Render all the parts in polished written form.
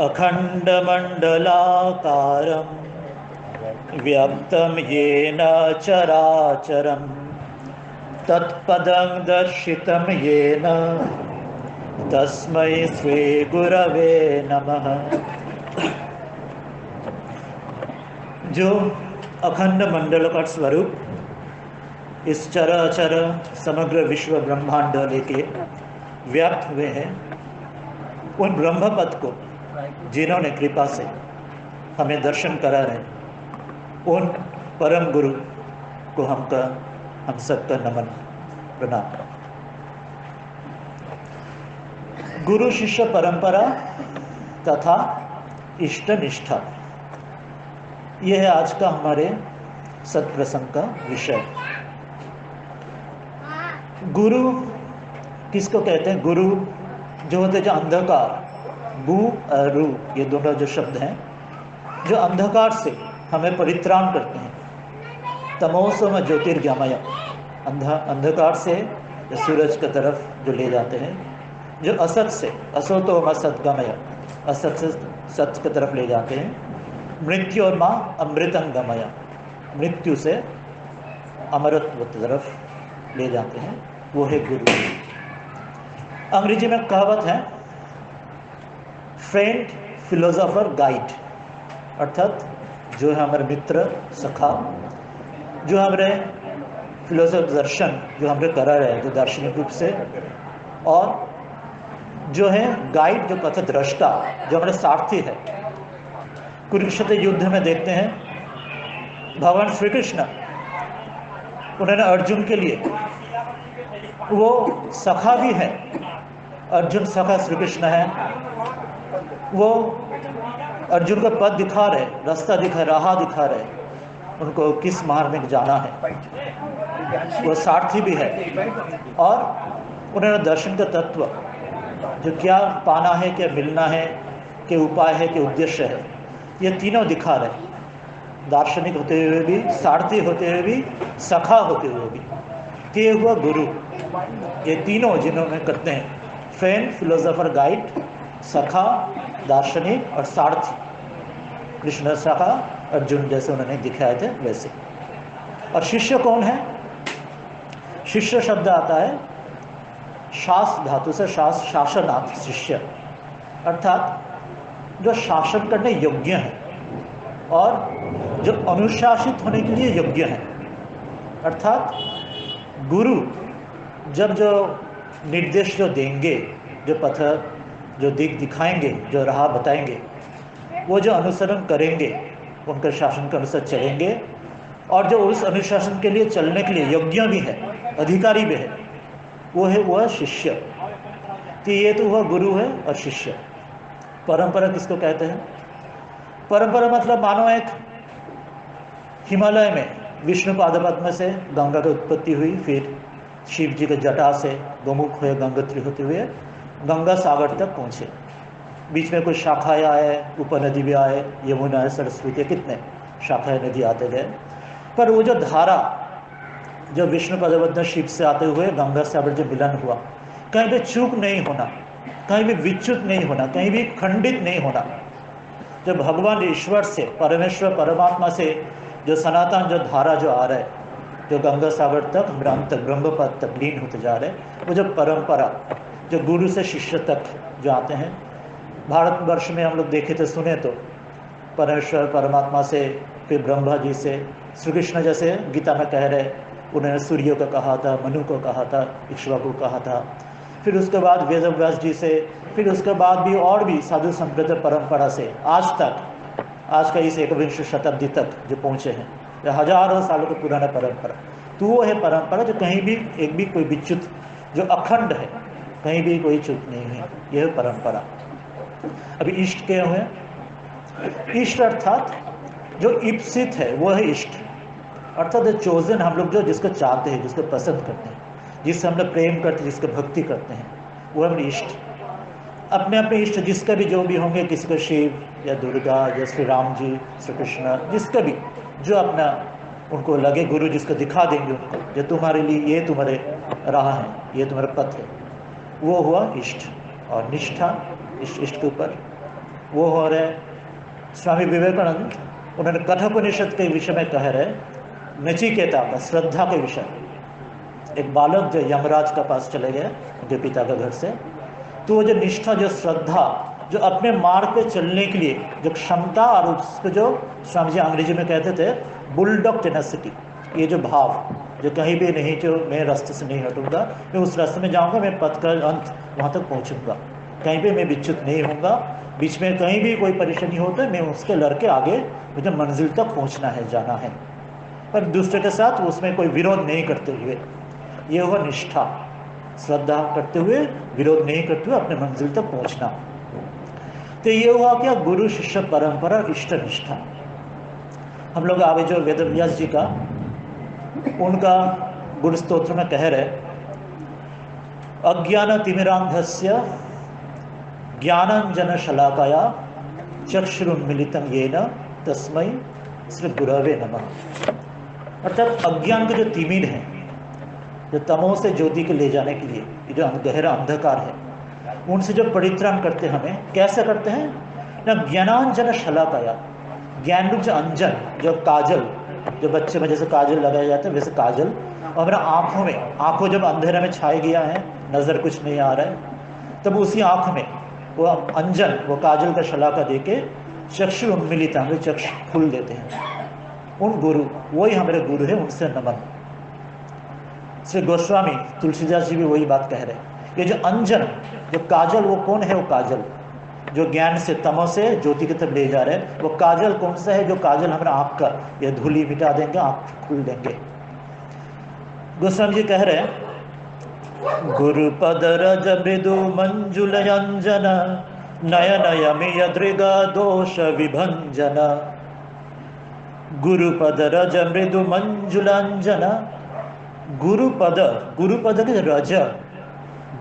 अखण्डमण्डलाकारं व्यक्तं येन चराचरं तत्पदं दर्शितं येन तस्मै श्री गुरवे नमः। जो अखंड मंडल का स्वरूप इस चराचर समग्र विश्व ब्रह्मांड लेके व्याप्त हुए हैं, उन ब्रह्मपद को जिन्होंने कृपा से हमें दर्शन करा रहे, उन परम गुरु को हम सबका नमन प्रणाम। गुरु शिष्य परंपरा तथा इष्ट निष्ठा, यह है आज का हमारे सत्प्रसंग का विषय। गुरु किसको कहते हैं? गुरु जो होते हैं, जो अंधकार, गु और रु, ये दोनों जो शब्द हैं, जो अंधकार से हमें परित्राण करते हैं। तमोसम ज्योतिर्गमय, अंधकार से सूरज की तरफ जो ले जाते हैं, जो असत से असतो असतगमय, असत से सत्य की तरफ ले जाते हैं। मृत्यु और माँ अमृतंगमय, मृत्यु से अमरत्व की तरफ ले जाते हैं, वो है गुरु। अंग्रेजी में कहावत है, फ्रेंड फिलोसोफर गाइड, अर्थात जो है हमारे मित्र सखा, जो हमारे फिलोसोफर दर्शन जो हमारे करा रहे हैं, जो दार्शनिक रूप से, और जो है गाइड, जो पथ दृष्टा, जो हमारे सारथी है। कुरुक्षेत्र युद्ध में देखते हैं भगवान श्री कृष्ण, उन्होंने अर्जुन के लिए, वो सखा भी है, अर्जुन सखा श्री कृष्ण है, वो अर्जुन का पद दिखा रहे, रास्ता दिखा, राह दिखा रहे, उनको किस मार्ग में जाना है, वो सारथी भी है, और उन्होंने दर्शन का तत्व, जो क्या पाना है, क्या मिलना है, क्या उपाय है, क्या उद्देश्य है, ये तीनों दिखा रहे, दार्शनिक होते हुए भी, सारथी होते हुए भी, सखा होते हुए भी। ये हुआ गुरु। ये तीनों जिन्होंने करते हैं, फ्रेंड फिलोसोफर गाइड, सखा दार्शनिक और सारथी। कृष्ण सखा, अर्जुन जैसे उन्होंने दिखाए थे वैसे। और शिष्य कौन है? शिष्य शब्द आता है शास धातु से, शासनार्थ शिष्य, अर्थात जो शासन करने योग्य है और जो अनुशासित होने के लिए योग्य है। अर्थात गुरु जब जो निर्देश जो देंगे, जो पथ, जो दिख दिखाएंगे, जो राह बताएंगे, वो जो अनुसरण करेंगे, उनके शासन के अनुसार चलेंगे, और जो उस अनुशासन के लिए चलने के लिए योग्य भी है, अधिकारी भी है, वो है वह शिष्य। तो ये तो वह गुरु है और शिष्य। परंपरा किसको कहते हैं? परंपरा मतलब मानो एक हिमालय में विष्णु पादपद्म से गंगा की उत्पत्ति हुई, फिर शिव जी के जटा से गोमुख हुए, गंगोत्री होते हुए गंगा सागर तक पहुँचे। बीच में कुछ शाखाएँ आए, उपनदी भी आए, यमुना, सरस्वती, कितने शाखाएँ नदी आते गए। पर वो जो धारा, जो विष्णु पदपद्म शिव से आते हुए गंगा सागर जो मिलन हुआ, कहीं भी चूक नहीं होना, कहीं भी विच्युत नहीं होना, कहीं भी खंडित नहीं होना। जब भगवान ईश्वर से, परमेश्वर परमात्मा से जो सनातन जो धारा जो आ रहा है, जो गंगा सागर तक, ब्रह्म तक, ब्रह्मपद तक लीन होते जा रहे हैं, वो जो परंपरा, जो गुरु से शिष्य तक जो आते हैं। भारतवर्ष में हम लोग देखे तो सुने तो परमेश्वर परमात्मा से, फिर ब्रह्मा जी से, श्री कृष्ण जैसे गीता में कह रहे, उन्होंने सूर्य को कहा था, मनु को कहा था, इक्ष्वाकु को कहा था, फिर उसके बाद वेदव्यास जी से, फिर उसके बाद भी और भी साधु संप्रदाय परंपरा से आज तक, आज का इस 21वीं शताब्दी तक जो पहुँचे हैं, यह हजारों सालों की पुराना परंपरा। तो वो है परंपरा जो कहीं भी एक भी कोई विच्युत, जो अखंड है, कहीं भी कोई चूक नहीं है, यह परंपरा। अभी इष्ट क्या हुए? इष्ट अर्थात जो इप्सित है वो है इष्ट, अर्थात जो चोजन, हम लोग जो जिसको चाहते हैं, जिसको पसंद करते हैं, जिससे हम लोग प्रेम करते हैं, जिसको भक्ति करते हैं, वो हमारे इष्ट। अपने अपने इष्ट जिसका भी जो भी होंगे, किसी को शिव या दुर्गा या श्री राम जी, श्री कृष्ण, जिसका भी जो अपना उनको लगे, गुरु जिसको दिखा देंगे उनको, जो तुम्हारे लिए ये तुम्हारे राह है, ये तुम्हारा पथ है, वो हुआ इष्ट। और निष्ठा, इष्ट के ऊपर वो हो रहे स्वामी विवेकानंद, उन्होंने कठोपनिषद के विषय में कह रहे नचिकेता का श्रद्धा के विषय। एक बालक जो यमराज का पास चले गए उनके पिता के घर से, तो वो जो निष्ठा, जो श्रद्धा, जो अपने मार्ग पे चलने के लिए जो क्षमता, और उसको जो स्वामी जी अंग्रेजी में कहते थे बुलडॉग टेनेसिटी, ये जो भाव, जो कहीं भी नहीं, जो मैं रास्ते से नहीं हटूंगा, मैं उस रास्ते में जाऊंगा, मैं पथ का अंत वहाँ तक पहुँचूंगा, कहीं भी मैं विच्युत नहीं होऊंगा, बीच में कहीं भी कोई परेशानी हो तो मैं उसके लड़के आगे मुझे मंजिल तक पहुँचना है, जाना है, पर दूसरे के साथ उसमें कोई विरोध नहीं करते हुए। ये हुआ निष्ठा, श्रद्धा करते हुए, विरोध नहीं करते हुए अपने मंजिल तक पहुँचना। तो ये हुआ क्या, गुरु शिष्य परंपरा, इष्ट निष्ठा। हम लोग आगे जो वेदव्यास जी का, उनका गुरु स्तोत्र में कह रहे अज्ञान तिमिरांधस्य ज्ञानांजन शलाकया चक्षुरुन्मीलितं येन तस्मै श्री गुरवे नमः। अर्थात अज्ञान के जो तिमिर हैं, जो तमो से ज्योति को ले जाने के लिए, ये जो गहरा अंधकार है, उनसे जो परित्राण करते हमें, कैसे करते हैं ना, ज्ञानांजन शलाकया, ज्ञान रूप जो अंजन, जो काजल, जो बच्चे में जैसे काजल लगाया जाता है वैसे काजल, और हमारे आँखों में, आँखों जब अंधेरे में छाए गया है, नज़र कुछ नहीं आ रहा है, तब उसी आँख में वो अंजन, वो काजल का शलाका दे के चक्षु उन्मीलित, हमें चक्षु खुल देते हैं। उन गुरु, वही हमारे गुरु है, उनसे नमन। श्री गोस्वामी तुलसीदास जी भी वही बात कह रहे हैं। ये जो अंजन, जो काजल, वो कौन है? वो काजल जो ज्ञान से, तमो से ज्योति की तरफ ले जा रहे हैं, वो काजल कौन सा है? जो काजल हमारे आँख का ये धूली मिटा देंगे, आँख खुल देंगे। गोस्वामी जी कह रहे हैं गुरुपद रज मृदु मंजुल अंजन नयन यमिय दृग दोष विभंजन। गुरुपद रज मृदु मंजुल अंजन, गुरुपद, गुरुपद के रज,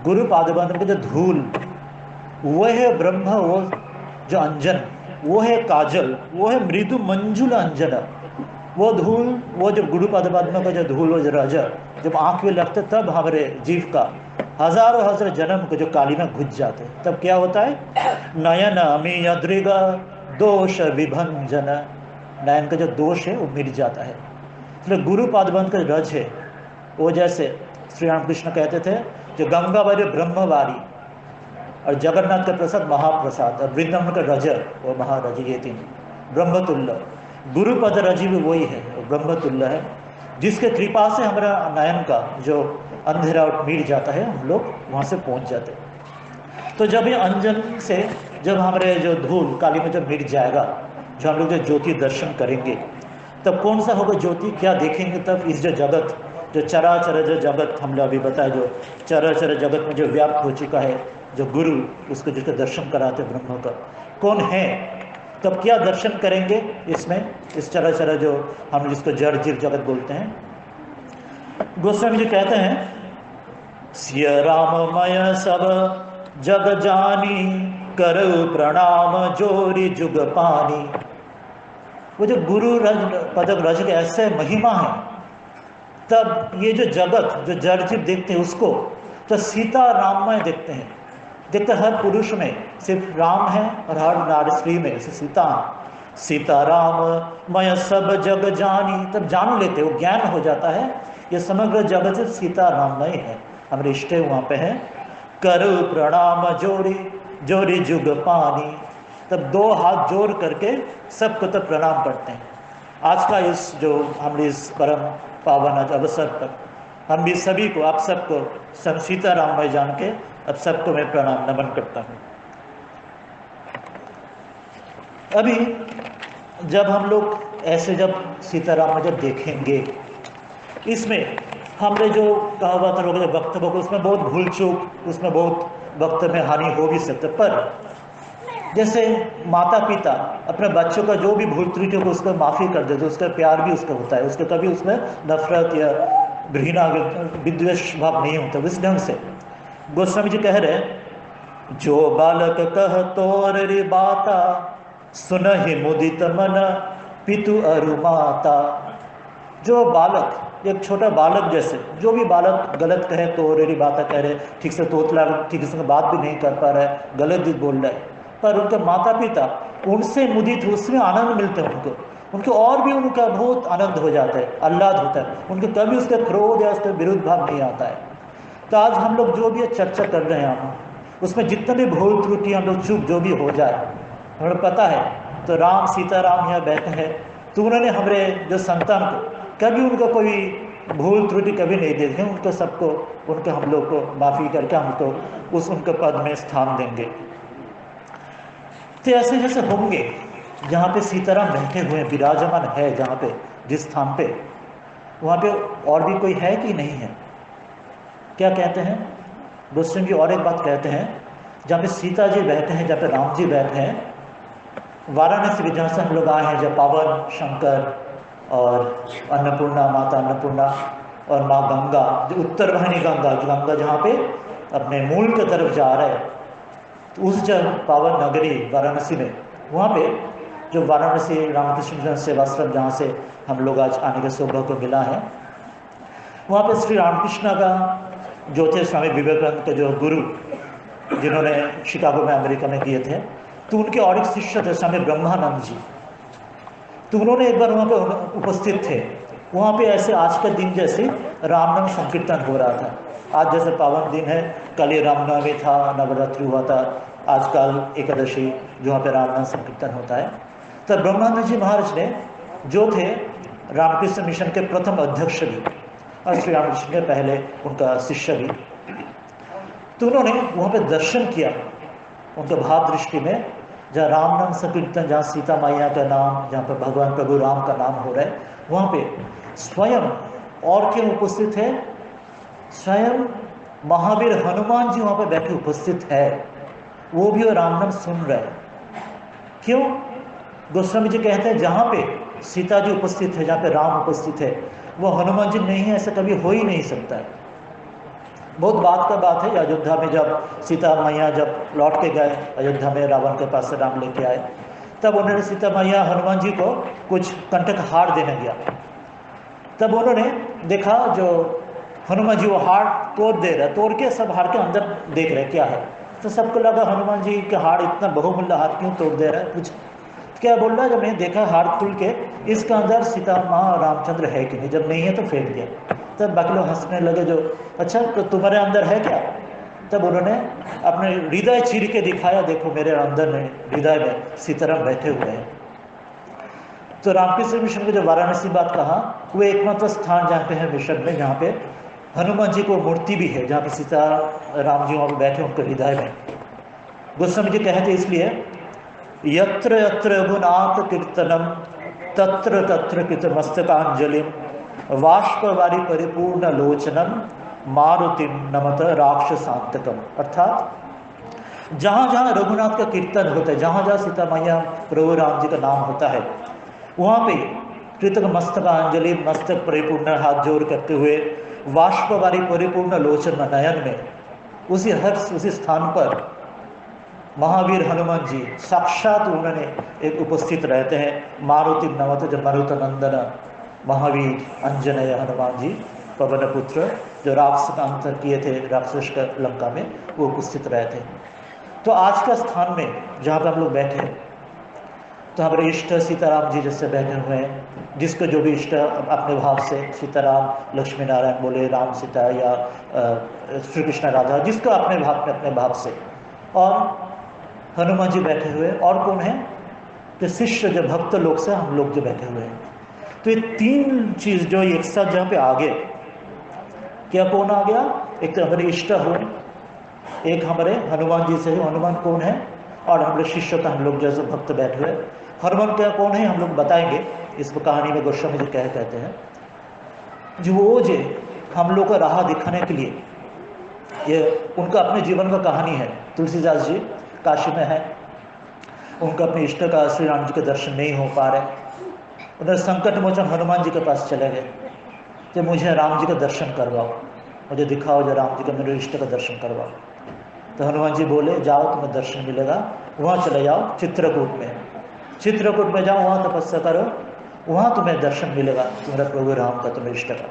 गुरु पादबंध के जो धूल, वो है ब्रह्म, वो जो अंजन, वो है काजल, वो है मृदु मंजुल अंजन। वो धूल, वो जो गुरु पद्म का जो धूल, वो जो रज जब आँख में लगते तब हमारे जीव का हजारों हजार जन्म को जो काली में घुस जाते, तब क्या होता है? नयन अमी अद्रिग दोष विभंजन, नयन का जो दोष है वो मिट जाता है। इसलिए गुरु पादबंध का रज है वो, जैसे श्री रामकृष्ण कहते थे, जो गंगा वारी ब्रह्मवारी और जगन्नाथ का प्रसाद महाप्रसाद और वृंदावन का रज वो महारज, ये तीन ब्रह्मतुल्य। गुरुपद रज भी वही है, वो ब्रह्मतुल्य है, जिसके कृपा से हमारा नयन का जो अंधेरा मिट जाता है, हम लोग वहाँ से पहुँच जाते। तो जब ये अंजन से, जब हमारे जो धूल काली में जब मिट जाएगा, जो हम लोग जो ज्योति दर्शन करेंगे, तब कौन सा होगा ज्योति? क्या देखेंगे तब? इस जो जगत, जो चराचर जो जगत हम लोग अभी बताए, जो चराचर जगत में जो व्याप्त हो चुका है, जो गुरु उसको जिसके दर्शन कराते ब्रह्म का कौन है, तब क्या दर्शन करेंगे इसमें, इस चराचर जो हम जिसको जड़ जीव जगत बोलते हैं। गोस्वामी जी कहते हैं सिय राममय सब जग जानी कर प्रणाम जोरी जुग पानी। वो जो गुरु रज पदक रज के ऐसे महिमा है, तब ये जो जगत, जो जड़ जीव देखते हैं उसको तो सीता राममय देखते हैं। देखते हर पुरुष में सिर्फ राम है और हर नारी स्त्री में जैसे सीता, सीता राम मय सब जग जानी, तब जान लेते, वो ज्ञान हो जाता है, ये समग्र जगत से सीता राममय है, हमारे इष्ट वहाँ पे हैं। करो प्रणाम जोरी जोरी जुग पानी, तब दो हाथ जोड़ करके सबको तब प्रणाम करते हैं। आज का इस जो हम इस परम पावन अवसर पर हम भी सभी को, आप सबको सब सीता राममय जान के अब सबको मैं प्रणाम नमन करता हूँ। अभी जब हम लोग ऐसे जब सीताराम में जब देखेंगे, इसमें हमने जो कहावत लोग वक्तव्य को, उसमें बहुत भूल चूक, उसमें बहुत वक्त में हानि हो भी सकते, पर जैसे माता पिता अपने बच्चों का जो भी भूल त्रुटि हो उसको माफ़ी कर देते, उसका प्यार भी उसका होता है, उसका कभी उसमें नफरत या घृणा विद्वेष भाव नहीं होता। इस ढंग से गोस्वामी जी कह रहे जो बालक कह तोर रे बाता सुनहि मुदित मन पितु अरु माता। जो बालक, एक छोटा बालक जैसे, जो भी बालक गलत कहे तो रे बाता कह रहे, ठीक से तोतला, ठीक से बात भी नहीं कर पा रहा है, गलत भी बोल रहा है, पर उनके माता पिता उनसे मुदित, उसमें आनंद मिलते हैं उनको और भी उनका बहुत आनंद हो जाता है, आह्लाद होता है, उनके कभी उसके क्रोध या उसके विरुद्ध भाव नहीं आता है। तो आज हम लोग जो भी चर्चा कर रहे हैं हम, उसमें जितने भी भूल त्रुटि हम लोग चूक जो भी हो जाए, हमें पता है तो राम सीताराम यहाँ बैठे हैं, तो उन्होंने हमारे जो संतान को कभी उनको कोई भूल त्रुटि कभी नहीं देते, उनको सबको उनको हम लोग को माफ़ी करके हमको उनके पद में स्थान देंगे। तो ऐसे जैसे होंगे जहाँ पे सीताराम बैठे हुए विराजमान है, जहाँ पे जिस स्थान पे, वहाँ पे और भी कोई है कि नहीं है? क्या कहते हैं गोस्वामी जी? और एक बात कहते हैं, जहाँ पे सीता जी बैठे हैं, जहाँ पे राम जी बैठे हैं, वाराणसी में जहाँ से हम लोग आए हैं, जब पावन शंकर और अन्नपूर्णा, माता अन्नपूर्णा और माँ गंगा, जो उत्तर वाहिनी गंगा, जो गंगा जहाँ पे अपने मूल की तरफ जा रहे हैं, तो उस जब पावन नगरी वाराणसी में, वहाँ पे जो वाराणसी रामकृष्ण सेवाश्रम जहाँ से हम लोग आज आने के सौभाग्य को मिला है, वहाँ पे श्री रामकृष्ण का जो थे स्वामी विवेकानंद के जो गुरु, जिन्होंने शिकागो में अमेरिका में किए थे, तो उनके और एक शिष्य थे स्वामी ब्रह्मानंद जी। तो उन्होंने एक बार वहाँ पे उपस्थित थे। वहाँ पे ऐसे आज का दिन जैसे रामनाम संकीर्तन हो रहा था। आज जैसे पावन दिन है, कल ये रामनवमी था, नवरात्रि हुआ था, आजकल एकादशी जो वहाँ पे रामनाम संकीर्तन होता है। तो ब्रह्मानंद जी महाराज ने जो थे रामकृष्ण मिशन के प्रथम अध्यक्ष भी और श्री रामकृष्ण के पहले उनका शिष्य भी, तो उन्होंने वहाँ पे दर्शन किया उनके भाव दृष्टि में, जहाँ राम नाम संकीर्तन, जहाँ सीता मैया का नाम, जहाँ पर भगवान प्रभु राम का नाम हो रहा है, वहाँ पे स्वयं और क्यों उपस्थित है? स्वयं महावीर हनुमान जी वहाँ पे बैठे उपस्थित है, वो भी राम नाम सुन रहे हैं। क्यों? गोस्वामी जी कहते हैं जहाँ पे सीता जी उपस्थित है, जहाँ पे राम उपस्थित है, वो हनुमान जी नहीं है, ऐसा कभी हो ही नहीं सकता है। बहुत बात का बात है, अयोध्या में जब सीता मैया जब लौट के गए अयोध्या में, रावण के पास से राम लेके आए, तब उन्होंने सीता मैया हनुमान जी को कुछ कंटक हार देने गया। तब उन्होंने देखा जो हनुमान जी वो हार तोड़ दे रहे, तोड़ के सब हार के अंदर देख रहे क्या है। तो सबको लगा हनुमान जी के हार इतना बहुमूल्य हार क्यों तोड़ दे रहा है, कुछ क्या बोल रहा है? जब मैंने देखा हार खुल के, इसका अंदर सीता माँ और रामचंद्र है कि नहीं, जब नहीं है तो फेंक दिया। तब बाकी लोग हंसने लगे, जो अच्छा तो तुम्हारे अंदर है क्या? तब उन्होंने अपने हृदय चीर के दिखाया, देखो मेरे अंदर में हृदय में सीताराम बैठे हुए हैं। तो रामकृष्ण मिशन को जो वाराणसी बात कहा, वो एकमात्र स्थान जहाँ पे है मिशन में, जहाँ पे हनुमान जी को मूर्ति भी है, जहाँ पे सीता राम जी वहाँ पे बैठे उनके हृदय में। गोस्वामी जी कहते इसलिए, यत्र यत्र रघुनाथ कीर्तनम तत्र तत्र कृतमस्तकांजलिम वाष्पवारी परिपूर्ण लोचनम मारुतिम नमत राक्षसांतकम। अर्थात जहाँ जहाँ रघुनाथ का कीर्तन होता है, जहाँ जहाँ सीता मैया प्रभु राम जी का नाम होता है, वहाँ पे कृतक मस्तकांजलि, मस्तक परिपूर्ण हाथ जोड़ करते हुए वाष्पवारी परिपूर्ण लोचन नयन में, उसी हर्ष उसी स्थान पर महावीर हनुमान जी साक्षात उन्होंने एक उपस्थित रहते हैं। मारुति नमत, जो मरुत नंदन महावीर अंजनेय हनुमान जी पवन पुत्र, जो राक्षस का अंत किए थे राक्षस का लंका में, वो उपस्थित रहते हैं। तो आज का स्थान में जहाँ पर हम लोग बैठे हैं, तो हमारे इष्ट सीताराम जी जैसे बैठे हुए हैं, जिसको जो भी इष्ट अपने भाव से सीताराम लक्ष्मी नारायण बोले, राम सीता या श्री कृष्ण राधा, जिसको अपने भाव में अपने भाव से, और हनुमान जी बैठे हुए, और कौन है? तो शिष्य जो भक्त लोग से हम लोग जो बैठे हुए हैं। तो ये तीन चीज जो एक साथ जहाँ पे आ गए, क्या कौन आ गया? एक तो हमारे इष्ट हो, एक हमारे हनुमान जी से, हनुमान कौन है, और हमारे शिष्य का हम लोग जैसे भक्त बैठे हुए। हनुमान क्या कौन है हम लोग बताएंगे, इस कहानी में गोस्वामी जी क्या कहते हैं, जो वो जो हम लोग को राह दिखाने के लिए, ये उनका अपने जीवन का कहानी है। तुलसीदास जी काशी में है, उनका अपने इष्ट का श्री राम जी के दर्शन नहीं हो पा रहे, उन्हें संकट मोचन हनुमान जी के पास चले गए कि मुझे राम जी का दर्शन करवाओ, मुझे दिखाओ जो राम जी का, मेरे इष्ट का दर्शन करवाओ। तो हनुमान जी बोले जाओ तुम्हें दर्शन मिलेगा, वहाँ चले जाओ चित्रकूट में, चित्रकूट में जाओ, वहाँ तपस्या करो, वहाँ तुम्हें दर्शन मिलेगा तुम्हारे प्रभु राम का, तुम्हें इष्ट का।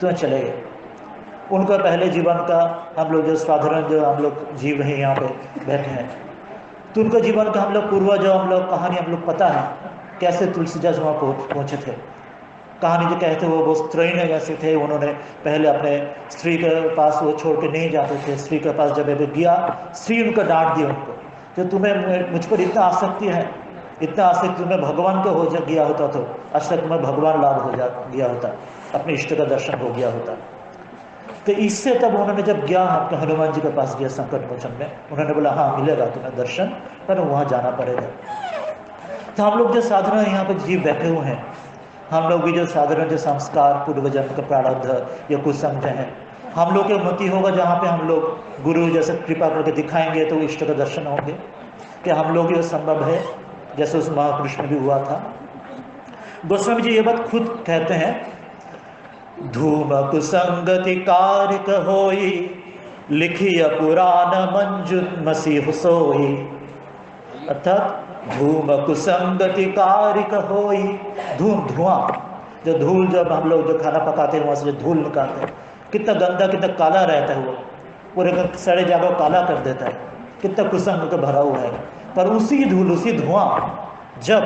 तुम्हें चले गए। उनका पहले जीवन का हम लोग जो साधारण जो हम लोग जीव रहे यहाँ पे बैठे हैं, तो उनका जीवन का हम लोग पूर्वज हम लोग कहानी हम लोग पता है कैसे तुलसीदास वहाँ पहुँचे थे। कहानी जो कहते वो बहुत त्रैण ऐसे थे, उन्होंने पहले अपने स्त्री के पास वो छोड़ के नहीं जाते थे। स्त्री के पास जब गया, स्त्री उनको डांट दिया उनको, जो तुम्हें मुझ पर इतना आसक्ति है, इतना आसक्ति तुम्हें भगवान का हो जा गया होता तो आज तक तुम्हें भगवान लाभ हो जा गया होता, अपने इष्ट का दर्शन हो गया होता। तो इससे तब उन्होंने जब गया अपने हनुमान जी के पास गया संकट मोचन में, उन्होंने बोला हाँ मिलेगा तुम्हें दर्शन, पर वहाँ जाना पड़ेगा। तो हम लोग जो साधना यहाँ पर जीव बैठे हुए हैं, हम लोग भी जो साधारण जो संस्कार पूर्व जन्म का प्रारब्ध या कुछ समझे हैं, हम लोग की उन्नति होगा जहाँ पे हम लोग गुरु जैसे कृपा करके दिखाएंगे तो इष्ट का दर्शन होंगे। कि हम लोग ये संभव है जैसे उस महापुरुष में भी हुआ था। गोस्वामी जी ये बात खुद कहते हैं, धूम कुसंगति कारिक होई, लिखिय पुराण मंजु मसीह सोई। अर्थात धूम कुसंगति कारिक होई, धूम धुआं, जो धूल जब हम लोग जो खाना पकाते हैं वहाँ से जो धूल निकालते हैं, कितना गंदा कितना काला रहता है, वो पूरे सारे जगह काला कर देता है, कितना कुसंग का भरा हुआ है। पर उसी धूल उसी धुआं जब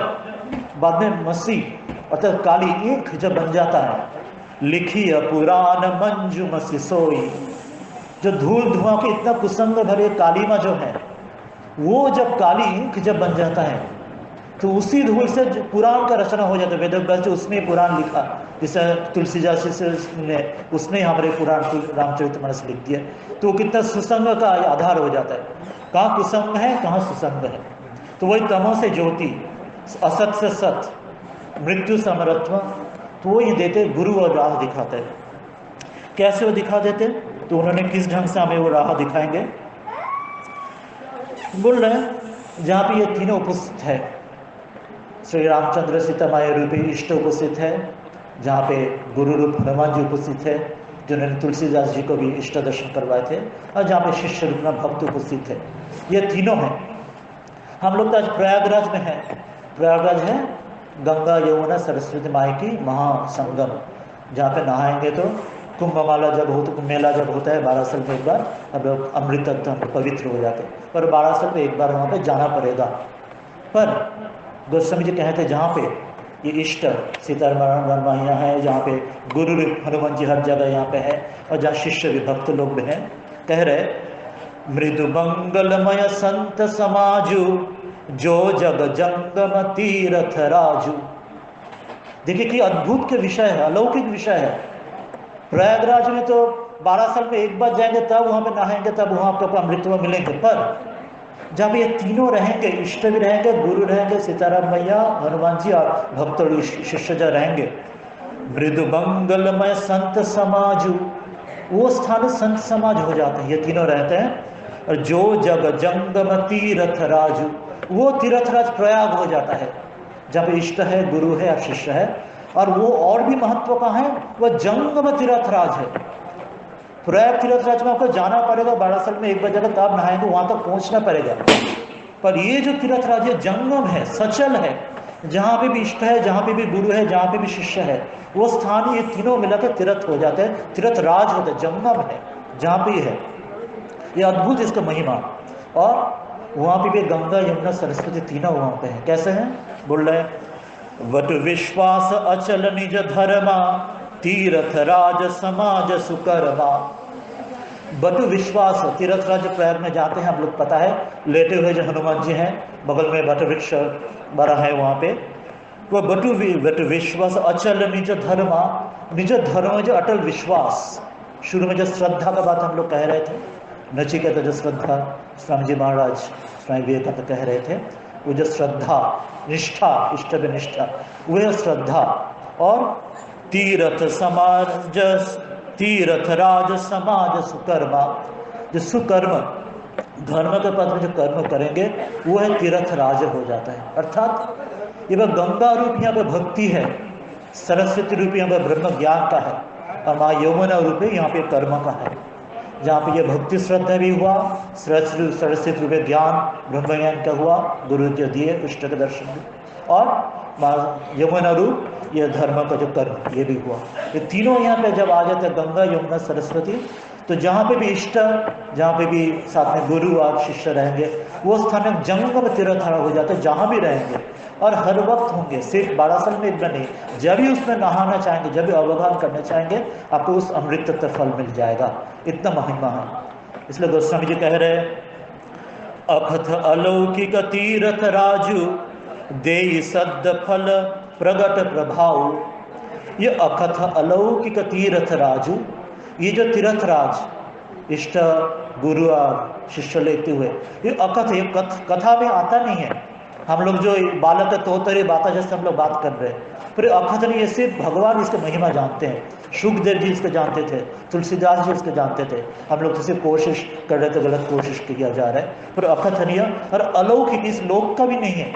बाद में मसीह अर्थात काली ईंख जब बन जाता है, लिखिय पुराण मंजु मसी सोई, जो धूल धुआं के इतना कुसंग भरे कालीमा जो है, वो जब काली ईंख जब बन जाता है तो उसी धूल से पुराण का रचना हो जाता है। वेद उसने पुराण लिखा, जैसे तुलसीदास ने उसने हमारे पुराण रामचरितमानस लिख दिया, तो कितना सुसंग का आधार हो जाता है। कहाँ कुसंग है कहाँ सुसंग है, तो वही तमो से ज्योति, असत से सत, मृत्यु समरत्व, तो वो ही देते गुरु और राह दिखाते हैं। कैसे वो दिखा देते, तो उन्होंने किस ढंग से हमें वो राह दिखाएंगे बोल रहे हैं। जहाँ पे ये तीनों उपस्थित है, श्री रामचंद्र सीता माया रूपी इष्ट उपस्थित है, जहाँ पे गुरु रूप हनुमान जी उपस्थित है जिन्होंने तुलसीदास जी को भी इष्ट दर्शन करवाए थे, और जहाँ पे शिष्य रूप में भक्त उपस्थित है। ये तीनों हैं। हम लोग तो आज प्रयागराज में हैं। प्रयागराज है गंगा यमुना सरस्वती माई की महासंगम, जहाँ पे नहाएंगे तो कुंभमाला जब हो तो मेला जब होता है 12 साल में एक बार, हम लोग अमृत तक हम पवित्र हो जाते हैं, पर 12 साल में एक बार वहाँ पे जाना पड़ेगा। पर गोस्वामी जी कहते हैं जहाँ पे ये इष्ट सीताराम यहाँ है, जहाँ पे गुरु हनुमान जी हर जगह यहाँ पे है, और जहाँ शिष्य भी भक्त लोग भी हैं, कह रहे मृदु मंगलमय संत समाजु, जो जग जंगम तीरथ राजू। देखिए कि अद्भुत के विषय है, अलौकिक विषय है। प्रयागराज में तो 12 साल में एक बार जाएंगे तब वहाँ पे नहाएंगे, तब वहाँ आपको अमृत में मिलेंगे। पर जब ये तीनों रहेंगे, इष्ट भी रहेंगे, गुरु रहेंगे, सीताराम मैया, हनुमान जी और भक्त शिष्य जो रहेंगे, मृदु मंगलमय संत समाजु, वो स्थान संत समाज हो जाते हैं, ये तीनों रहते हैं। और जो जग जंगम तीरथ राजू, वो तीर्थराज प्रयाग हो जाता है, जब इष्ट है, गुरु है और शिष्य है। और वो और भी महत्व का है, वह जंगम तीर्थराज है। प्रयाग तीर्थराज में आपको जाना पड़ेगा, 12 साल में एक बार जगह तब नहाएंगे, वहां तक पहुंचना पड़ेगा। पर ये जो तीर्थराज है जंगम है, सचल है, जहाँ पे भी इष्ट है, जहाँ पे भी गुरु है, जहाँ पे भी शिष्य है, वो स्थान ये तीनों मिलाकर तीर्थ हो जाते हैं, तीर्थराज होता है, जंगम है जहाँ पे है। ये अद्भुत इसका महिमा। और वहाँ पे भी गंगा यमुना सरस्वती तीनों वहाँ पे है। कैसे हैं बोल रहे हैं, वट विश्वास अचल निज धर्मा, तीर्थ राज समाज सुकर्मा। बटु विश्वास, तीर्थराज प्रयाग में जाते हैं, हम लोग पता है, लेटे हुए जो हनुमान जी हैं, बगल में बट वृक्ष बड़ा है वहाँ पे। वो बटु विश्वास अचल निज धर्मा, निज धर्म जो अटल विश्वास। शुरू में जो श्रद्धा का बात हम लोग कह रहे थे, नचिकेता जो श्रद्धा स्वामी जी महाराज स्वामी विवेकानंद कह रहे थे, वो जो श्रद्धा निष्ठा, इष्ट में निष्ठा, वह श्रद्धा। और तीर्थ समाज, तीर्थ राज समाज सुकर्मा, जो सुकर्म धर्म के पद में जो कर्म करेंगे वो है तीर्थ राज हो जाता है। अर्थात ये वह गंगा रूप यहाँ पे भक्ति है, सरस्वती रूप यहाँ पे ब्रह्म ज्ञान का है, और माँ यमुना रूप यहाँ पे कर्म का है। जहाँ पे ये भक्ति श्रद्धा भी हुआ, सरस्वती रूप ज्ञान ब्रह्म ज्ञान का हुआ, गुरु जो दिए इष्ट के दर्शन भी, और यमुना रूप ये धर्म का जो कर्म ये भी हुआ। ये तीनों यहाँ पे जब आ जाते हैं गंगा यमुना सरस्वती, तो जहाँ पे भी इष्ट, जहाँ पे भी साथ में गुरु और शिष्य रहेंगे, वो स्थान में जंगम तीर्थ हो जाते, जहाँ भी रहेंगे और हर वक्त होंगे, सिर्फ 12 साल में इतना नहीं, जब भी उसमें नहाना चाहेंगे, जब भी अवगाहन करना चाहेंगे, आपको उस अमृत तत्व फल मिल जाएगा। इतना महिमा है। इसलिए गोस्वामी जी कह रहे हैं, अखथ अलौकिक तीर्थ राजू देई सद्द फल प्रगट प्रभाव। ये अखथ अलौकिक तीर्थ राजू, ये जो तीर्थ राज इष्ट गुरु और शिष्य लेते हुए, ये अकथ, ये कथा में आता नहीं है। हम लोग जो बालक तोतरी बाता जैसे हम लोग बात कर रहे हैं, फिर अकथ नहीं, ये सिर्फ भगवान इसके महिमा जानते हैं। सुखदेव जी इसके जानते थे, तुलसीदास जी इसके जानते थे, हम लोग तो सिर्फ कोशिश कर रहे थे, गलत कोशिश किया जा रहा है। फिर अकथनीय और अलौकिक इस लोक का भी नहीं है,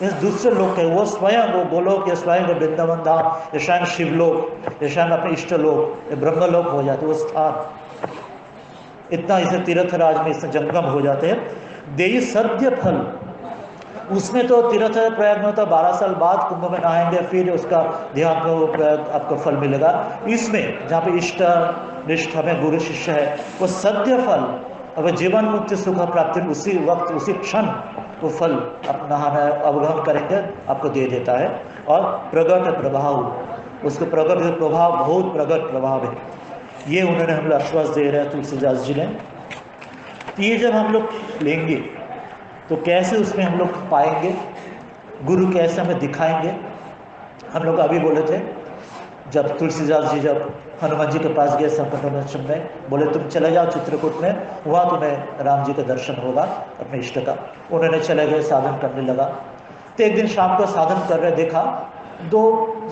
इस दूसरे लोक है। वो स्वयं वो गोलोक, या स्वयं वो वृंदावन धाम, या स्वयं शिवलोक, या स्वयं अपने इष्ट लोक, ब्रह्मलोक हो जाते वो स्थान। इतना इसे तीर्थ राज में इससे जंगम हो जाते हैं। देई सद्य फल, उसमें तो तीर्थ प्रयाग में होता 12 साल बाद कुंभ में नहाएंगे, फिर उसका ध्यान को आपको फल मिलेगा। इसमें जहाँ पे इष्ट निष्ठ में गुरु शिष्य है, वो सद्य फल, अब जीवन मुक्ति सुख प्राप्ति उसी वक्त उसी क्षण वो फल आप नहाना अवगमन करेंगे आपको दे देता है। और प्रगट प्रभाव, उसको प्रगट प्रभाव बहुत प्रगट प्रभाव है, ये उन्होंने हम लोग आश्वास दे रहे हैं तुलसीदास जी ने। तो ये जब हम लोग लेंगे तो कैसे उसमें हम लोग पाएंगे, गुरु कैसे हमें दिखाएंगे। हम लोग अभी बोले थे, जब तुलसीदास जी जब हनुमान जी के पास गए संकटमोचन में, बोले तुम चले जाओ चित्रकूट में, वहाँ तुम्हें राम जी का दर्शन होगा अपने इष्ट का। उन्होंने चले गए, साधन करने लगा। तो एक दिन शाम को साधन कर रहे, देखा 2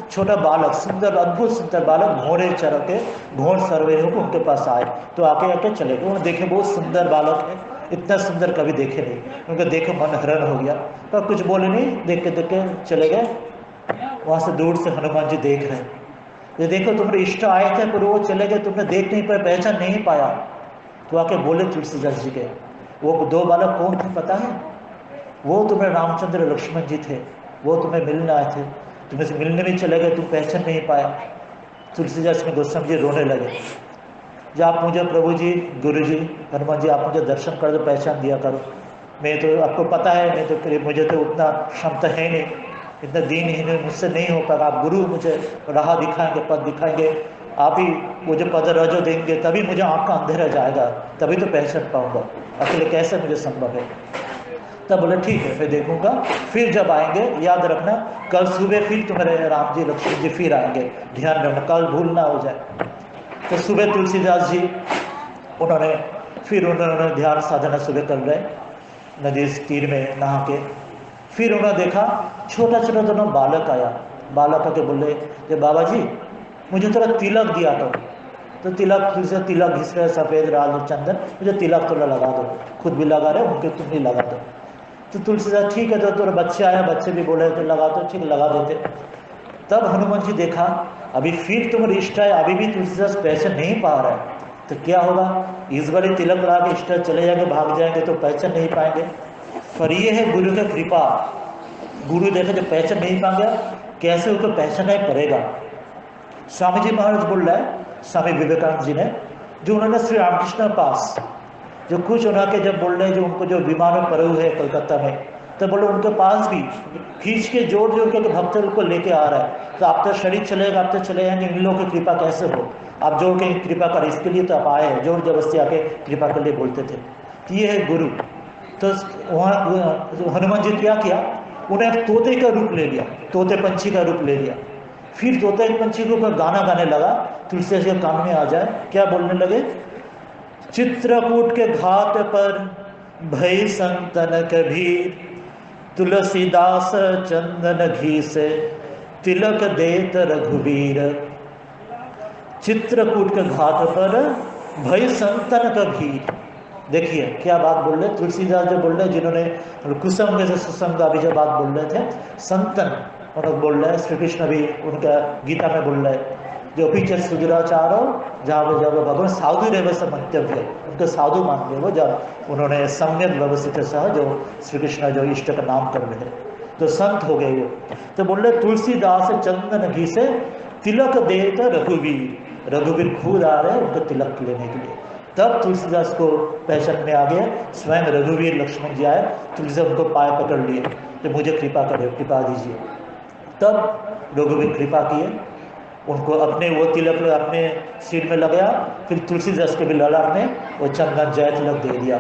छोटा बालक, सुंदर अद्भुत सुंदर बालक घोड़े चढ़ के, घोड़ सर्वे होकर उनके पास आए। तो आके आके चले गए। उन्होंने देखे बहुत सुंदर बालक है, इतना सुंदर कभी देखे नहीं। उनको देखे मन हरण हो गया, पर कुछ बोले नहीं, देख के चले गए। वहाँ से दूर से हनुमान जी देख रहे, ये देखो तुम्हारे इष्ट आए थे पर वो चले गए, तुमने देख नहीं पाया, पहचान नहीं पाया। तो आके बोले तुलसीदास जी के, वो 2 बालक कौन थे पता है? वो तुम्हें रामचंद्र लक्ष्मण जी थे, वो तुम्हें मिलने आए थे, तुम्हें से मिलने में चले गए, तुम पहचान नहीं पाया। तुलसीदास में गोस्वामी जी रोने लगे, जब आप मुझे प्रभु जी, गुरु जी, हनुमान जी, आप मुझे दर्शन कर दो, पहचान दिया करो। मैं तो आपको पता है, मैं तो मुझे तो उतना क्षमता है नहीं, इतना दीन ही नहीं, मुझसे नहीं हो पाएगा। आप गुरु मुझे राह दिखाएंगे, पद दिखाएंगे, आप ही मुझे पद रजो देंगे, तभी मुझे आँख का अंधेरा जाएगा, तभी तो पहचान पाऊंगा, अकेले कैसे मुझे संभव है। तब बोले ठीक है, मैं देखूंगा। फिर जब आएंगे याद रखना, कल सुबह फिर तुम्हारे राम जी लक्ष्मण जी फिर आएंगे, ध्यान रखना, कल भूल ना हो जाए। तो सुबह तुलसीदास जी उन्होंने ध्यान साधना सुबह कर रहे, नदी तीर में नहा के। फिर उन्होंने देखा छोटा छोटा दोनों बालक आया, बालक आके बोले कि बाबा जी मुझे थोड़ा तिलक दिया तो तिलक, तुझसे तिलक घिस रहे सफ़ेद लाल चंदन, मुझे तिलक थोड़ा लगा दो, खुद भी लगा रहे उनके, तुम भी लगा दो। तो तुलसीदास ठीक है, तो थोड़ा बच्चे आया, बच्चे भी बोले तो लगा दो, ठीक लगा देते। तब हनुमान जी देखा अभी फिर तुम्हारी इष्ट है, अभी भी तुलसीदास पहचान नहीं पा रहा है, तो क्या होगा, इस बार तिलक लगा के इष्ट चले जाएंगे, भाग जाएंगे तो पहचान नहीं पाएंगे। पर ये है गुरु की कृपा, गुरु देखे जब पहचान नहीं पाएंगे कैसे उसको पहचाना पड़ेगा। स्वामी जी महाराज बोल रहे हैं, स्वामी विवेकानंद जी ने, जो उन्होंने श्री रामकृष्ण पास जो कुछ उन्होंने जब बोल रहे हैं, जो उनको जो विमानों पर है कलकत्ता में, तो बोले उनके पास भी खींच के जोड़ जोड़ के भक्त को लेके आ रहा है। तो आप तो शरीर चलेगा, आप तो चले जाएंगे, इन लोगों की कृपा कैसे हो, आप जोड़ के कृपा करें, इसके लिए तो आप आए हैं, जोर जबरदस्ती आके कृपा के लिए बोलते थे। तो ये है गुरु। तो वहाँ हनुमान जी क्या किया, उन्हें एक तोते का रूप ले लिया, तोते पंछी का रूप ले लिया। फिर तोते पंछी के ऊपर गाना गाने लगा, तुलसीदास के कान में आ जाए, क्या बोलने लगे, चित्रकूट के घाट पर भई संतन कबीर, तुलसीदास चंदन घी से तिलक देत रघुवीर। चित्रकूट के घाट पर भई संतन कबीर, देखिए क्या बात बोल रहे तुलसीदास जो बोल रहे, जिन्होंने कुसंग से सुसंग अभी जो बात बोल रहे थे, संतन उन्होंने बोल रहे हैं, श्री कृष्ण भी उनका गीता में बोल रहे हैं, जो पीछे सुदुराचारो जहाँ जब भगवान साधु रहे वैसे मंतव्य, उनको साधु मान गए वो, जब उन्होंने सम्यक व्यवस्थित सह जो श्री कृष्ण जो इष्ट का नाम कर रहे तो संत हो गए वो। तो बोल रहे तुलसीदास चंदन घी से तिलक देत रघुवीर, रघुवीर खुद आ रहे हैं उनको तिलक लेने के लिए। तब तुलसीदास को पहचान में आ गया, स्वयं रघुवीर लक्ष्मण जी आए, तुलसीदास उनको पाए पकड़ लिए तो मुझे कृपा करें, कृपा दीजिए। तब रघुवीर कृपा किए, उनको अपने वो तिलक अपने सिर में लगाया, फिर तुलसीदास के भी ललाट में वो चंदन जय तिलक दे दिया।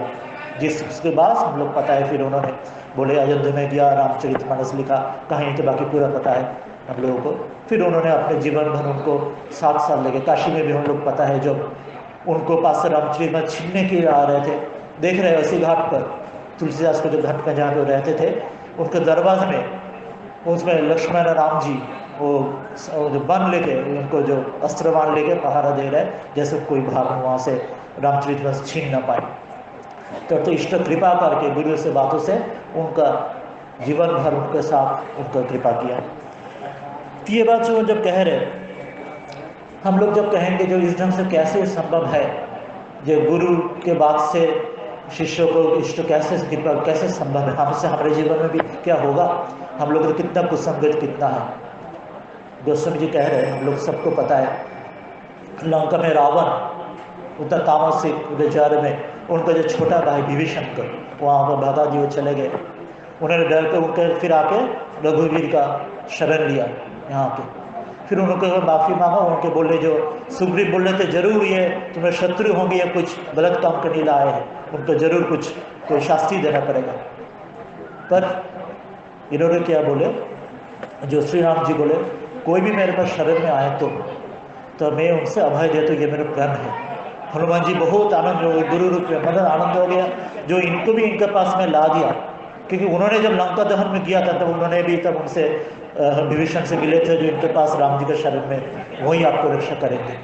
उसके बाद हम लोग पता है फिर उन्होंने बोले अयोध्या में गया, रामचरितमानस लिखा, कहानी तो बाकी पूरा पता है हम लोगों को। फिर उन्होंने अपने जीवन भर उनको 7 साल लगे। काशी में भी हम लोग पता है जब उनको पास से रामचरितमानस छीनने के लिए आ रहे थे, देख रहे हैं उसी घाट पर तुलसीदास के जो घाट में जहाँ पे रहते थे, उनके दरवाजे में उसमें लक्ष्मण राम जी वो जो बन लेके उनको जो अस्त्रवान लेके पहारा दे रहे हैं, जैसे कोई भाग वहाँ से रामचरितमानस छीन ना पाए। तो इष्ट कृपा करके गुरु से बातों से उनका जीवन भर उनके साथ उनका कृपा किया। तो ये बात जो जब कह रहे, हम लोग जब कहेंगे जो इस ढंग से कैसे संभव है, जो गुरु के बात से शिष्यों को इष्ट कैसे कृपा कैसे संभव है, हमसे हमारे जीवन में भी क्या होगा, हम लोग तो कितना कुसंगत कितना है। गोस्वामी जी कह रहे हैं, हम लोग सबको पता है, लंका में रावण उतना तामसिक विचार में उनका जो छोटा भाई विभीषण को वहाँ पर भागा दिए, चले गए। उन्होंने डर के उनके फिर आके रघुवीर का शरण लिया यहाँ पे, फिर उनको माफ़ी मांगा। उनके बोले जो सुग्रीव बोल रहे थे जरूर ये तुम्हें शत्रु होंगे या कुछ गलत काम करने लाए हैं, उनको जरूर कुछ कोई शास्ति देना पड़ेगा। पर इन्होंने क्या बोले, जो श्री राम जी बोले कोई भी मेरे पास शरण में आए तो मैं उनसे अभय दे, तो ये मेरा प्रण है। हनुमान जी बहुत आनंद हो गए, गुरु रूप में मतलब आनंद हो गया, जो इनको भी इनके पास में ला दिया, क्योंकि उन्होंने जब लंका दहन में किया था तब उन्होंने भी तब उनसे विभीषण से मिले थे, जो इनके पास राम जी के शरण में वही आपको रक्षा करेंगे।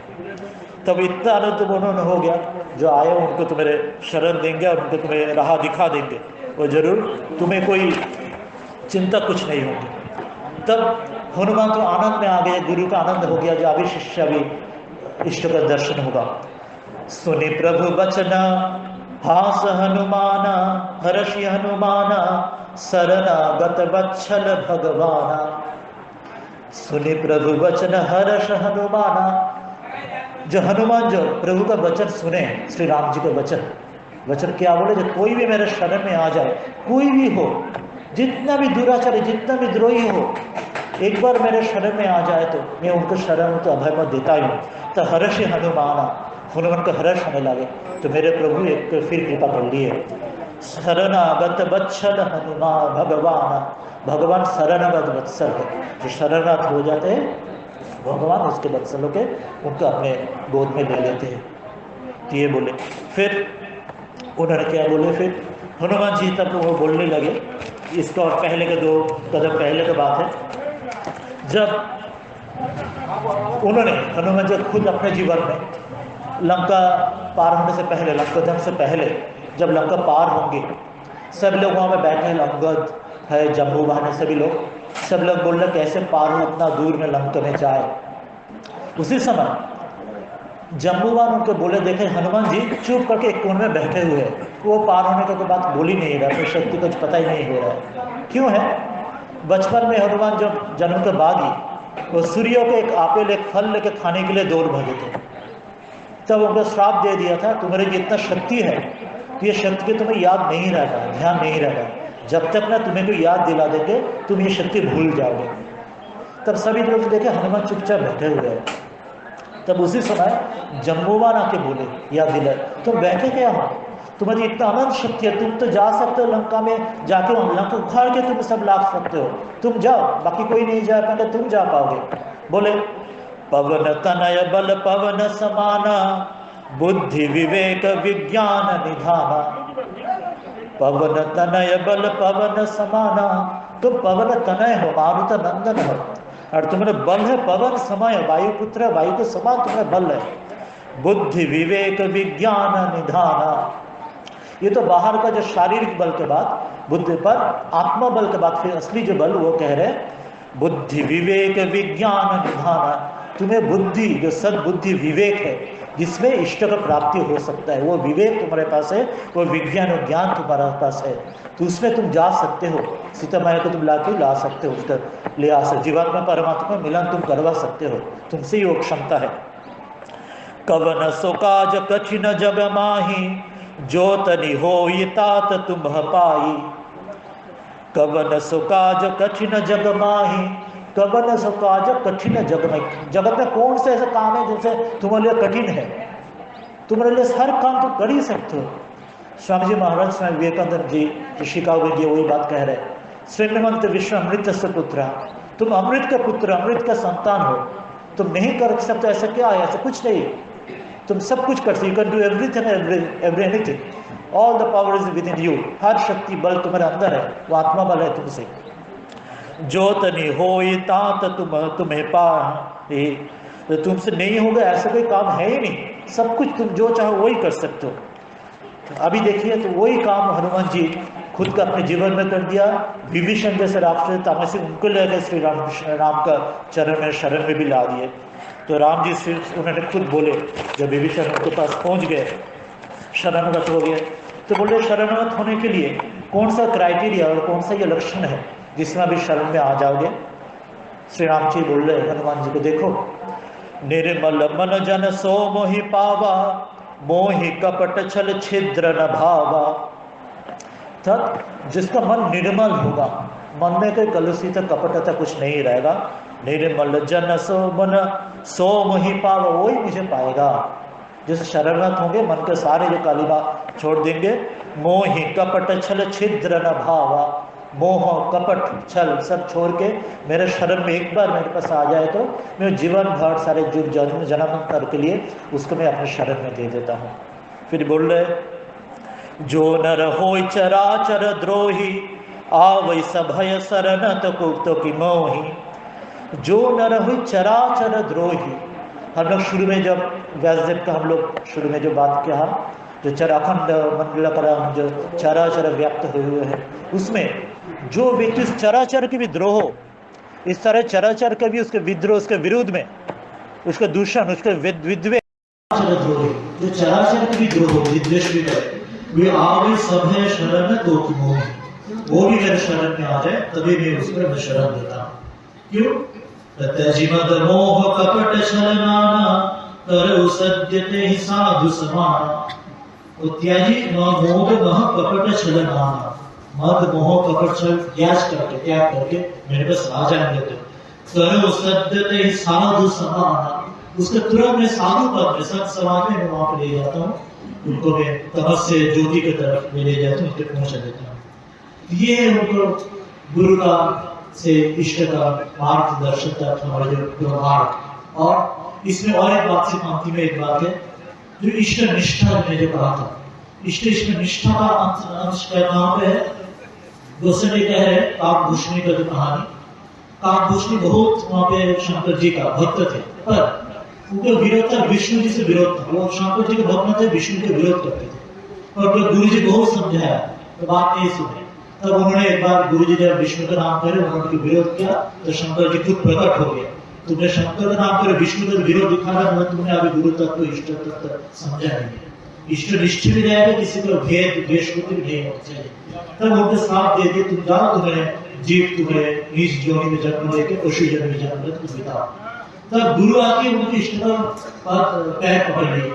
तब इतना आनंद उन्होंने हो गया, जो आए उनको तुम्हारे शरण देंगे और उनको तुम्हें राह दिखा देंगे, वो जरूर तुम्हें कोई चिंता कुछ नहीं होगी। तब हनुमान तो आनंद में आ गए, गुरु का आनंद हो गया, जो अभी शिष्य भी इष्ट का दर्शन होगा। सुनि प्रभु बचना हास हनुमाना, हर्षि हनुमाना शरणागत वत्सल भगवाना। सुनि प्रभु वचन हर्ष हनुमाना, जो हनुमान जो प्रभु का वचन सुने, श्री राम जी का वचन क्या बोले, जो कोई भी मेरे शरण में आ जाए, कोई भी हो, जितना भी दुराचारी जितना भी द्रोही हो, एक बार मेरे शरण में आ जाए तो मैं उनको शरण तो अभय मत देता ही हूँ। तो हर्षि हनुमाना, हनुमान का हर्ष होने लगे, तो मेरे प्रभु एक तो फिर कृपा कर लिए। शरणागत वत्सल हनुमान भगवान, भगवान शरणागत वत्सल है, जो शरणागत हो जाते हैं भगवान उसके वत्सलों के उनको अपने गोद में ले लेते हैं। तो ये बोले, फिर उन्होंने क्या बोले, फिर हनुमान जी तक वो बोलने लगे। इसका और पहले के 2 कदम पहले की बात है, जब उन्होंने हनुमान जी खुद अपने जीवन में लंका पार होने से पहले, लंका दहन से पहले जब लंका पार होंगे, सब लोग वहाँ में बैठे हैं, अंगद है, जम्बूवान है, सभी लोग, सब लोग बोल रहे कैसे पार हो, उतना दूर में लंका में जाए। उसी समय जम्बूवान उनको बोले, देखे हनुमान जी चुप करके एक कोने में बैठे हुए हैं, वो पार होने का कोई बात बोल ही नहीं रहा, तो शक्ति कुछ पता ही नहीं हो रहा है। क्यों है, बचपन में हनुमान जब जन्म के बाद ही वो सूर्यों के एक आपेल एक फल लेके खाने के लिए दौड़ भागे थे, तब उनको श्राप दे दिया था, तुम्हारे जितना शक्ति है ये शक्ति के तुम्हें याद नहीं रहेगा, ध्यान नहीं रहेगा, जब तक ना तुम्हें कोई याद दिला देंगे तुम ये शक्ति भूल जाओगे। तब सभी लोग देखे हनुमान चुपचाप बैठे हुए हैं। तब उसी समय जम्बूवान आके बोले, याद दिलाए, तुम बैठे क्या हो, तुम्हारी इतना अनंत शक्ति है, तुम तो जा सकते हो लंका में, जाके लंका उखाड़ के तुम सब ला सकते हो, तुम जाओ, बाकी कोई नहीं जा पाएगा, तुम जा पाओगे। बोले, पवन तनय बल पवन समाना, बुद्धि विवेक विज्ञान निधाना। पवन तनय बल पवन समाना, तुम पवन तनय हो, मारुत नंदन हो, और तुम्हारे बल है पवन समय, वायुपुत्र वायु के समान तुम्हारा बल है। बुद्धि विवेक विज्ञान निधाना, ये तो बाहर का जो शारीरिक बल के बाद, बुद्धि पर आत्मा बल के बाद फिर असली जो बल वो कह रहे बुद्धि विवेक विज्ञान निधाना, तुम्हें बुद्धि जो सद्बुद्धि विवेक है जिसमें इष्ट का प्राप्ति हो सकता है, वो विवेक तुम्हारे पास है, वो विज्ञान और ज्ञान तुम्हारे पास है, तो उसमें तुम जा सकते हो, सीता माया को तुम ला सकते हो, उसका ले आ सकते, जीवात्मा परमात्मा मिलन तुम करवा सकते हो, तुमसे ही वो क्षमता है। कवन सो काज कठिन जग माही, जो तनि होई तात तुम पाई। कवन सो काज कठिन जग माही, कवन सो काज कठिन जग में। जगत में कौन से ऐसे काम है जिनसे तुम्हारे लिए कठिन है? तुम्हारे लिए हर काम तुम कर ही सकते हो। स्वामी जी महाराज स्वामी विवेकानंद जी शिकागो में वही बात कह रहे, श्रीमंत विश्व अमृत से पुत्र, तुम अमृत का पुत्र, अमृत का संतान हो, तुम नहीं कर सकते ऐसा क्या है? ऐसा कुछ नहीं, तुम सब कुछ कर सकते। You can do everything every anything, all the power is within you. हर शक्ति बल तुम्हारे अंदर है, वो आत्मा बल है तुमसे। जो तनि होई तात तुम्हें पाए, तो तुमसे नहीं होगा ऐसा कोई काम है ही नहीं। सब कुछ तुम जो चाहो वही कर सकते हो। अभी देखिए तो वही काम हनुमान जी खुद का अपने जीवन में कर दिया। विभीषण जैसे राक्षस तामसी उनको लेकर श्री राम का चरण में शरण में भी ला दिए। तो राम जी से उन्होंने खुद बोले, जब विभीषण उनके पास पहुंच गए, शरणगत हो गए, तो बोले शरणगत होने के लिए कौन सा क्राइटेरिया और कौन सा ये लक्षण है जिसमें अभी शरण में आ जाओगे? श्री राम जी बोल रहे हनुमान जी को, देखो, निर्मल मन जन सो मोहि पावा, मोहि कपट छल छिद्र न भावा। तब जिसका मन निर्मल होगा, मन में कोई कलुषित कपटता कुछ नहीं रहेगा, निर्मल जन सो मोहि पावा, वही मुझे पाएगा। जैसे शरणगत होंगे, मन के सारे जो कालिमा छोड़ देंगे। मोहि कपट छल छिद्र न भावा, मोह कपट छल सब छोड़ के मेरे शरण में एक बार मेरे पास आ जाए तो मैं जीवन भर सारे जुग जन्मांतर के लिए उसको मैं अपने शरण में दे देता हूँ। फिर बोल रहे, जो नर होय चराचर द्रोही, आवै सभय शरण तो की मोही। जो नर होय चराचर द्रोही, हम लोग शुरू में जब व्यासदेव का हम लोग शुरू में जो बात किया, जो चराखंड मंडलाकरण जो चराचर व्याप्त हुए हैं, उसमें जो व्यक्ति इस चराचर के विद्रोह, इस तरह चराचर के भी उसके विद्रोह, उसके विरोध में, उसके दूषण, उसके विद्वेष, जो चराचर के विद्रोह विद्वेष भी करे, वे आवे सभय शरण तो की मोह, वो भी मेरे शरण में आ जाए तभी मैं उसको मैं शरण देता हूँ। क्यों? तजिमद मोह कपट छल नाना, करउ सद्यते ही साधु समाना। तो त्याजी मोह मह कपट छल नाना, मद मोह कपट छल त्याग करके मेरे पास आ जाएंगे तो करउ सद्यते ही साधु समाना, उसके तुरंत मैं साधु पद में संत समाज में वहां पर ले जाता हूँ, उनको मैं तपस्या ज्योति की तरफ ले जाता हूँ, उनको पहुंचा देता हूँ। ये उनको गुरु का से इष्ट का मार्गदर्शन तक हमारे जो मार्ग। और इसमें और एक बात से पंक्ति में एक बात है, जो इष्ट निष्ठा ने जो कहा था, इष्ट निष्ठा का अंश कहाँ पे है? गोस्वामी कह रहे काकभूषणी का जो कहानी, काकभूषणी बहुत वहाँ पे शंकर जी का भक्त थे, पर उनका विरोध था विष्णु जी से विरोध था। वो शंकर जी के भक्त थे, विष्णु के विरोध करते थे। और गुरु जी बहुत समझाया तो बात नहीं सुने। तब उन्होंने एक बार गुरु जी जब विष्णु का नाम करे उन्होंने विरोध किया तो शंकर जी खुद प्रकट हो गया। तुमने शंकर का नाम करे विष्णु का विरोध दिखाना, मतलब तुमने अभी गुरु तत्व इष्ट तत्व समझा नहीं। इष्ट निष्ठ भी जाएगा, किसी को भेद द्वेष भी नहीं होना चाहिए। तब उनके साथ दे दिए, तुम जाओ, तुम्हें जीव तुम्हें नीच जोनी में जन्म लेके पशु जन्म में जन्म ले तुम बिताओ। तब गुरु आके उनके इष्ट का पैर पकड़ लिए।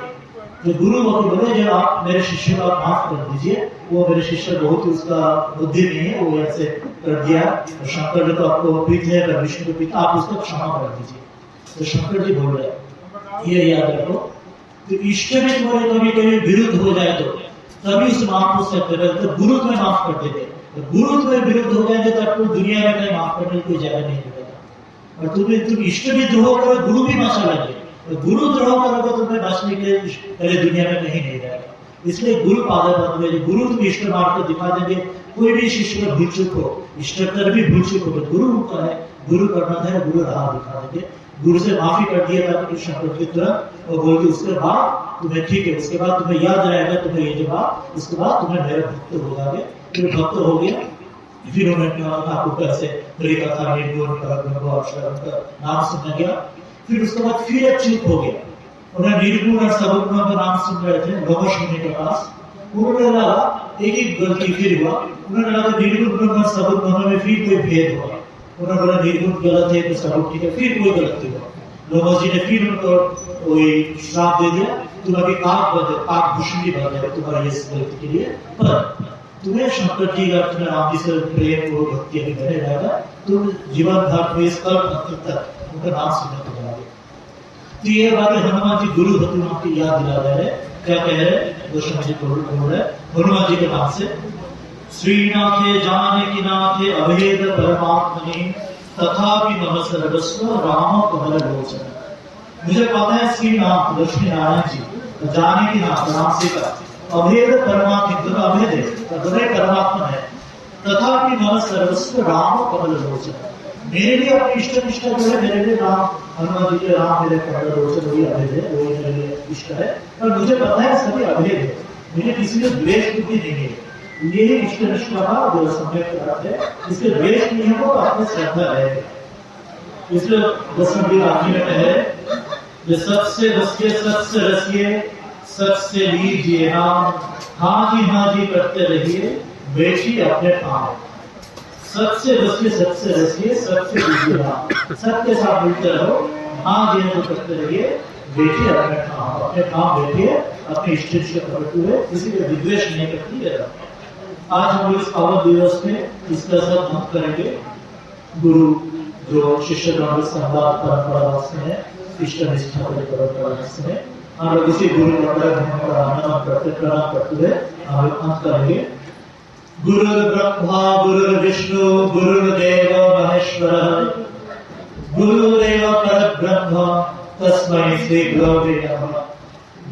तो गुरु बोले, जब आप मेरे शिष्य को आप माफ कर दीजिए, वो मेरे शिष्य बहुत उसका बुद्धि नहीं है, वो ऐसे कर दिया, तो शंकर जी तो आपको प्रीत है, विष्णु को पिता, आप उसको क्षमा कर दीजिए। तो शंकर जी बोल रहे, ये याद रखो, तो इष्ट में तुम्हारे कभी कभी विरुद्ध हो जाए तो तभी उस माफ हो सकते हैं, तो गुरु तुम्हें माफ कर देते। तो गुरु तुम्हें विरुद्ध हो जाएंगे तो आपको दुनिया में कहीं माफ करने की कोई जगह नहीं मिलेगा। और तुम इष्ट भी द्रोह करो, गुरु भी बचा लगे, तो गुरु द्रोह करोगे तो तुम्हें बचने के पहले दुनिया में कहीं नहीं रहेगा। इसलिए गुरु पाद में गुरु तुम इष्ट मार्ग को दिखा देंगे। कोई भी शिष्य में भूल चुक हो, इष्टतर भी भूल चुक हो, गुरु का है, गुरु करना है, गुरु राह दिखा देंगे। गुरु से माफी कर दिया था कि शंकर की तुरंत और बोल के उसके बाद तुम्हें ठीक है, उसके बाद तुम्हें याद रहेगा तुम्हें ये जवाब, उसके बाद तुम्हें मेरे भक्त हो जाओगे। फिर भक्त हो गया, फिर उन्होंने ठाकुर का से हरि कथा निर्गुण का नाम सुना गया। फिर उसके बाद फिर चुप हो गया। उन्हें निर्गुण और सगुण का नाम सुन रहे थे रोमश मुनि के पास। उन्होंने लगा एक ही गलती फिर हुआ, उन्होंने लगा निर्गुण ब्रह्म और सगुण ब्रह्म में फिर कोई भेद हुआ। उन्होंने बोला निर्गुण गलत है तो सगुण ठीक है, फिर कोई गलती हुआ। लोगों जी ने फिर उनको वही श्राप दे दिया, तुम अभी आग भूषणी बन गए तुम्हारा ये गलती के लिए, पर तुम्हें शंकर जी का तुम्हें राम जी से प्रेम और भक्ति अभी बने रहेगा, तुम जीवन भर में इस कल अंत तक उनका नाम सुनने को मिलोगे। तो ये बातें हनुमान जी गुरु हनुमान की याद दिला रहे हैं। क्या कह रहे हैं गोस्वामी जी बोल रहे हैं हनुमान जी के नाम से, श्रीनाथे जानकी नाथे अभेद परमात्मने तथापि नमः सर्वस्व राम कमल लोचन। मुझे पता है श्री नाम लक्ष्मी नारायण जी जानकी नाम राम से का अभेद परमात्मा दोनों अभेद है, दोनों परमात्मा है, तथापि नमः सर्वस्व राम कमल लोचन। मेरे लिए अपने इष्ट निष्ठा जो है, मेरे लिए राम हनुमान जी के राम मेरे कमल लोचन वही अभेद है, वही मेरे लिए इष्ट है। पर मुझे पता है सभी अभेद है, मुझे किसी में द्वेष बुद्धि नहीं है। ये इष्ट निष्ठा का जो सम्यक अर्थ है, इसके द्वेष नहीं हो तो आपने श्रद्धा रहेगा। इसलिए गोस्वामी आखिर में कहे जो सबसे रसिए सबसे रसिए सबसे लीजिए नाम, हाँ जी करते रहिए बेटी अपने काम। सबसे रसिए सबसे लीजिए नाम, सबके साथ मिलते रहो, हाँ जी करते रहिए बेटी अपने काम बैठिए, अपने इष्ट से करते हुए किसी को विद्वेष नहीं करती है। आज हम लोग इस पावन दिवस में इसका सब हम करेंगे। गुरु जो शिष्य ब्राह्मण संवाद परंपरा से है, इष्ट निष्ठा परंपरा से है, हम लोग इसी गुरु परंपरा प्रणाम करते हुए हम लोग अंत करेंगे। गुरु ब्रह्मा गुरु विष्णु गुरुदेव महेश्वर, गुरुदेव परब्रह्म तस्मै श्री गुरवे नमः।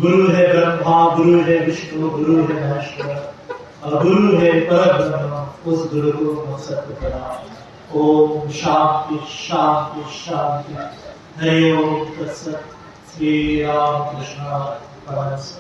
गुरु है ब्रह्मा गुरु है विष्णु गुरु है महेश्वर और गुरु है परब्रह्म, उस गुरु को हम सत्य प्रणाम। ओम शांति शांति शांति। हरि ओम तत्सत। श्री राम कृष्ण परमहंस।